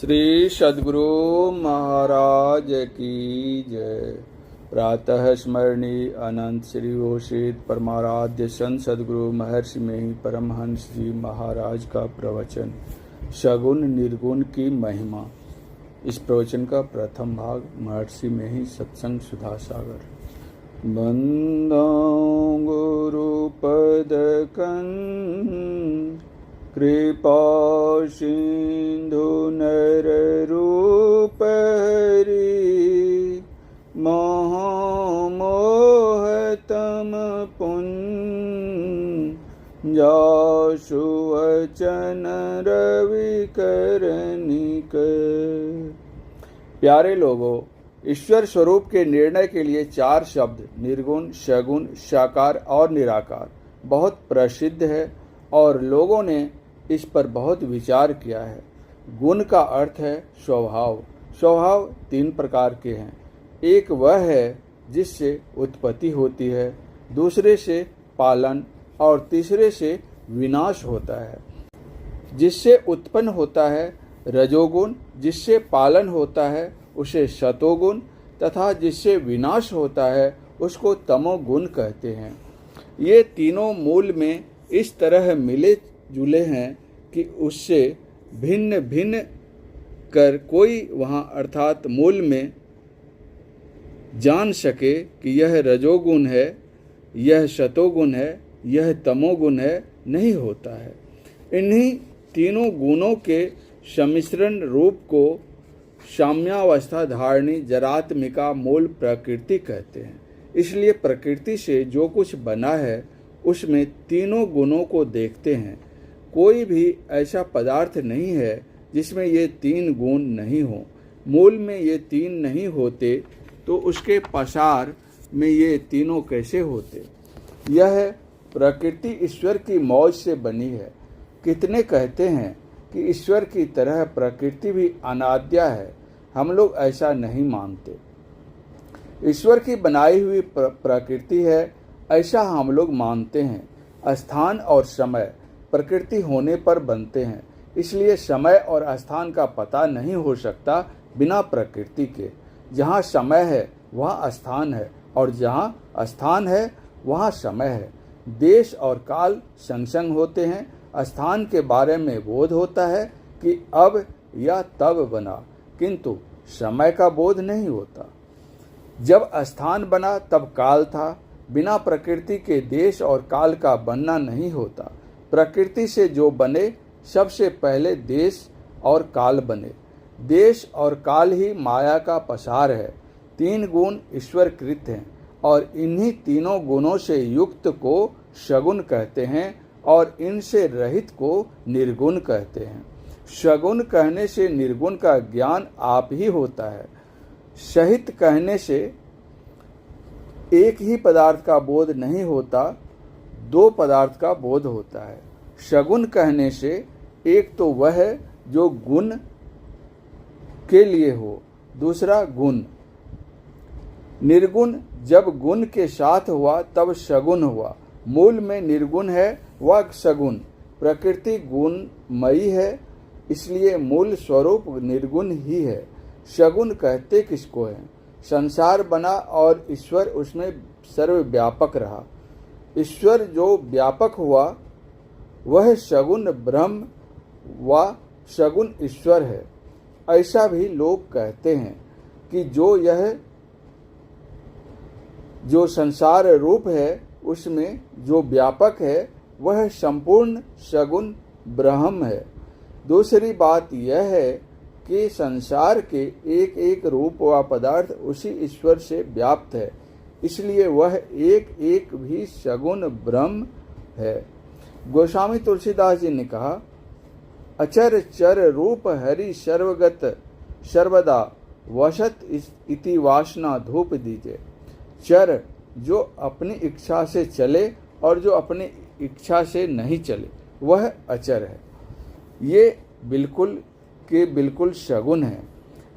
श्री सद्गुरु महाराज की जय। प्रातः स्मरणीय अनंत श्री घोषित परमाराध्य संत सद्गुरु महर्षि में परमहंस जी महाराज का प्रवचन सगुण निर्गुण की महिमा। इस प्रवचन का प्रथम भाग महर्षि में ही सत्संग सुधा सागर। बंदो गुरु पद कंद कृपा सिंधु नर रूप हरि मोह तम पुण्य जासु वचन रवि करनिक। प्यारे लोगों, ईश्वर स्वरूप के निर्णय के लिए चार शब्द निर्गुण, सगुण, साकार और निराकार बहुत प्रसिद्ध है और लोगों ने इस पर बहुत विचार किया है। गुण का अर्थ है स्वभाव। स्वभाव तीन प्रकार के हैं। एक वह है जिससे उत्पत्ति होती है, दूसरे से पालन और तीसरे से विनाश होता है। जिससे उत्पन्न होता है रजोगुण, जिससे पालन होता है उसे सतोगुण तथा जिससे विनाश होता है उसको तमोगुण कहते हैं। ये तीनों मूल में इस तरह मिले जुले हैं कि उससे भिन्न भिन्न कर कोई वहाँ अर्थात मूल में जान सके कि यह रजोगुण है, यह सतोगुण है, यह तमोगुण है, नहीं होता है। इन्हीं तीनों गुणों के सम्मिश्रण रूप को साम्यावस्था धारणी जरात्मिका मूल प्रकृति कहते हैं। इसलिए प्रकृति से जो कुछ बना है उसमें तीनों गुणों को देखते हैं। कोई भी ऐसा पदार्थ नहीं है जिसमें ये तीन गुण नहीं हो। मूल में ये तीन नहीं होते तो उसके पसार में ये तीनों कैसे होते। यह प्रकृति ईश्वर की मौज से बनी है। कितने कहते हैं कि ईश्वर की तरह प्रकृति भी अनाद्या है। हम लोग ऐसा नहीं मानते। ईश्वर की बनाई हुई प्रकृति है ऐसा हम लोग मानते हैं। स्थान और समय प्रकृति होने पर बनते हैं, इसलिए समय और स्थान का पता नहीं हो सकता बिना प्रकृति के। जहाँ समय है वहाँ स्थान है और जहाँ स्थान है वहाँ समय है। देश और काल संग संग होते हैं। स्थान के बारे में बोध होता है कि अब या तब बना, किंतु समय का बोध नहीं होता। जब स्थान बना तब काल था। बिना प्रकृति के देश और काल का बनना नहीं होता। प्रकृति से जो बने सबसे पहले देश और काल बने। देश और काल ही माया का पसार है। तीन गुण ईश्वर कृत हैं और इन्हीं तीनों गुणों से युक्त को सगुण कहते हैं और इनसे रहित को निर्गुण कहते हैं। सगुण कहने से निर्गुण का ज्ञान आप ही होता है। सहित कहने से एक ही पदार्थ का बोध नहीं होता, दो पदार्थ का बोध होता है। सगुण कहने से एक तो वह है जो गुण के लिए हो, दूसरा गुण। निर्गुण जब गुण के साथ हुआ तब सगुण हुआ। मूल में निर्गुण है वह सगुण। प्रकृति गुणमयी है, इसलिए मूल स्वरूप निर्गुण ही है। सगुण कहते किसको है? संसार बना और ईश्वर उसमें सर्वव्यापक रहा। ईश्वर जो व्यापक हुआ वह सगुण ब्रह्म व सगुण ईश्वर है। ऐसा भी लोग कहते हैं कि जो संसार रूप है उसमें जो व्यापक है वह संपूर्ण सगुण ब्रह्म है। दूसरी बात यह है कि संसार के एक एक रूप व पदार्थ उसी ईश्वर से व्याप्त है, इसलिए वह एक एक भी सगुण ब्रह्म है। गोस्वामी तुलसीदास जी ने कहा, अचर चर रूप हरि सर्वगत सर्वदा वसत इति वासना धूप दीजिए। चर जो अपनी इच्छा से चले और जो अपनी इच्छा से नहीं चले वह अचर है। ये बिल्कुल सगुण है।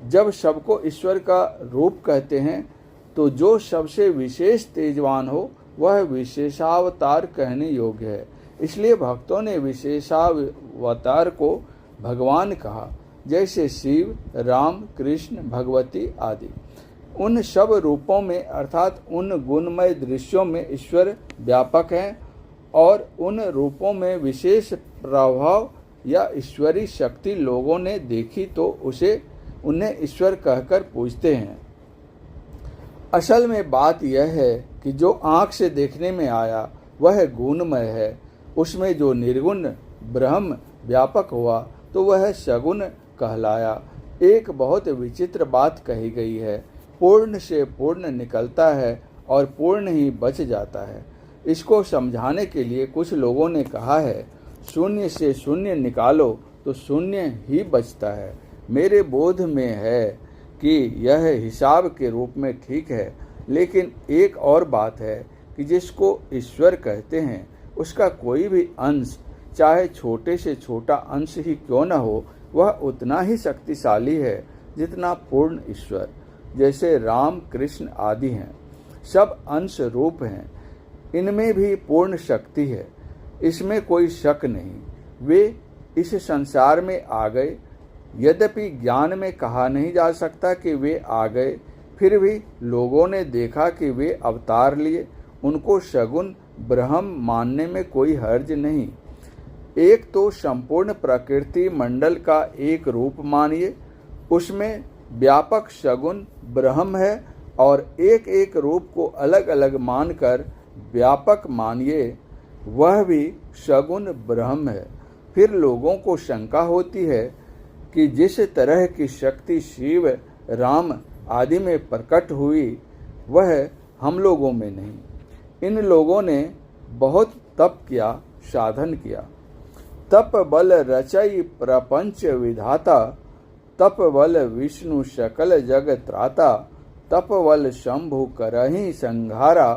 जब सबको ईश्वर का रूप कहते हैं तो जो सबसे विशेष तेजवान हो वह विशेषावतार कहने योग्य है। इसलिए भक्तों ने विशेषावतार को भगवान कहा। जैसे शिव, राम, कृष्ण, भगवती आदि। उन सब रूपों में अर्थात उन गुणमय दृश्यों में ईश्वर व्यापक है और उन रूपों में विशेष प्रभाव या ईश्वरी शक्ति लोगों ने देखी तो उन्हें ईश्वर कहकर पूजते हैं। असल में बात यह है कि जो आँख से देखने में आया वह गुणमय है, उसमें जो निर्गुण ब्रह्म व्यापक हुआ तो वह सगुण कहलाया। एक बहुत विचित्र बात कही गई है, पूर्ण से पूर्ण निकलता है और पूर्ण ही बच जाता है। इसको समझाने के लिए कुछ लोगों ने कहा है, शून्य से शून्य निकालो तो शून्य ही बचता है। मेरे बोध में है कि यह हिसाब के रूप में ठीक है, लेकिन एक और बात है कि जिसको ईश्वर कहते हैं उसका कोई भी अंश, चाहे छोटे से छोटा अंश ही क्यों न हो, वह उतना ही शक्तिशाली है जितना पूर्ण ईश्वर। जैसे राम, कृष्ण आदि हैं, सब अंश रूप हैं, इनमें भी पूर्ण शक्ति है, इसमें कोई शक नहीं। वे इस संसार में आ गए, यद्यपि ज्ञान में कहा नहीं जा सकता कि वे आ गए, फिर भी लोगों ने देखा कि वे अवतार लिए। उनको सगुण ब्रह्म मानने में कोई हर्ज नहीं। एक तो संपूर्ण प्रकृति मंडल का एक रूप मानिए, उसमें व्यापक सगुण ब्रह्म है, और एक एक रूप को अलग अलग मानकर व्यापक मानिए, वह भी सगुण ब्रह्म है। फिर लोगों को शंका होती है कि जिस तरह की शक्ति शिव, राम आदि में प्रकट हुई वह हम लोगों में नहीं। इन लोगों ने बहुत तप किया, साधन किया। तप बल रचई प्रपंच विधाता, तप बल विष्णु सकल जग त्राता, तप बल शंभु करहि संघारा,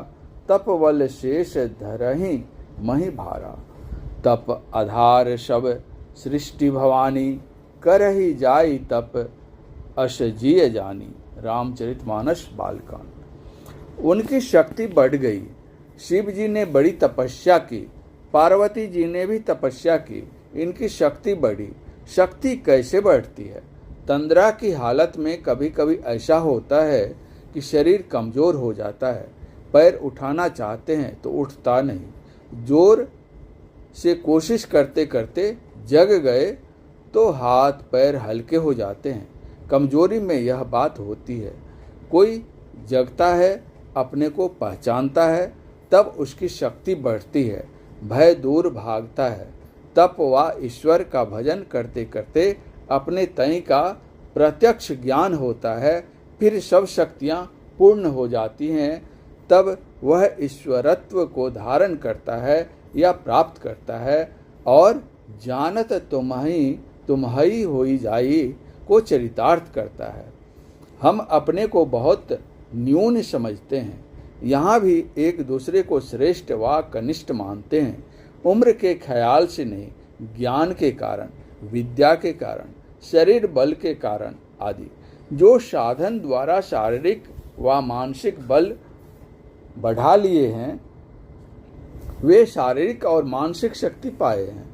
तप बल शेष धरहि मही भारा। तप आधार सब सृष्टि भवानी, करहि जाई तप अस जिय जानी। रामचरितमानस बालकांड। उनकी शक्ति बढ़ गई। शिव जी ने बड़ी तपस्या की, पार्वती जी ने भी तपस्या की, इनकी शक्ति बढ़ी। शक्ति कैसे बढ़ती है? तंद्रा की हालत में कभी कभी ऐसा होता है कि शरीर कमजोर हो जाता है, पैर उठाना चाहते हैं तो उठता नहीं, जोर से कोशिश करते करते जग गए तो हाथ पैर हल्के हो जाते हैं। कमजोरी में यह बात होती है। कोई जगता है, अपने को पहचानता है, तब उसकी शक्ति बढ़ती है, भय दूर भागता है, तब वह ईश्वर का भजन करते करते अपने तय का प्रत्यक्ष ज्ञान होता है, फिर सब शक्तियाँ पूर्ण हो जाती हैं, तब वह ईश्वरत्व को धारण करता है या प्राप्त करता है और जानत तुम्हारी होई जाई को चरितार्थ करता है। हम अपने को बहुत न्यून समझते हैं, यहाँ भी एक दूसरे को श्रेष्ठ व कनिष्ठ मानते हैं, उम्र के ख्याल से नहीं, ज्ञान के कारण, विद्या के कारण, शरीर बल के कारण आदि। जो साधन द्वारा शारीरिक व मानसिक बल बढ़ा लिए हैं वे शारीरिक और मानसिक शक्ति पाए हैं।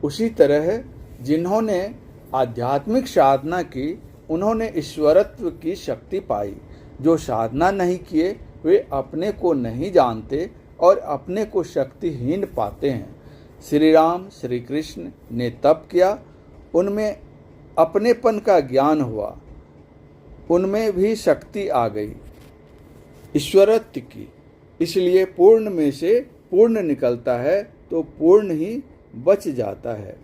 उसी तरह जिन्होंने आध्यात्मिक साधना की उन्होंने ईश्वरत्व की शक्ति पाई। जो साधना नहीं किए वे अपने को नहीं जानते और अपने को शक्तिहीन पाते हैं। श्री राम श्री कृष्ण ने तप किया, उनमें अपनेपन का ज्ञान हुआ, उनमें भी शक्ति आ गई ईश्वरत्व की। इसलिए पूर्ण में से पूर्ण निकलता है तो पूर्ण ही बच जाता है।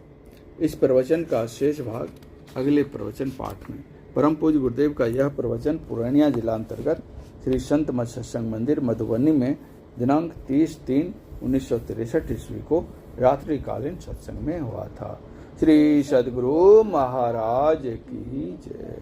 इस प्रवचन का शेष भाग अगले प्रवचन पाठ में। परम पूज्य गुरुदेव का यह प्रवचन पूर्णिया जिला अंतर्गत श्री संत मत सत्संग मंदिर मधुबनी में दिनांक 30/3/1963 ईस्वी को रात्रिकालीन सत्संग में हुआ था। श्री सद्गुरु महाराज की जय।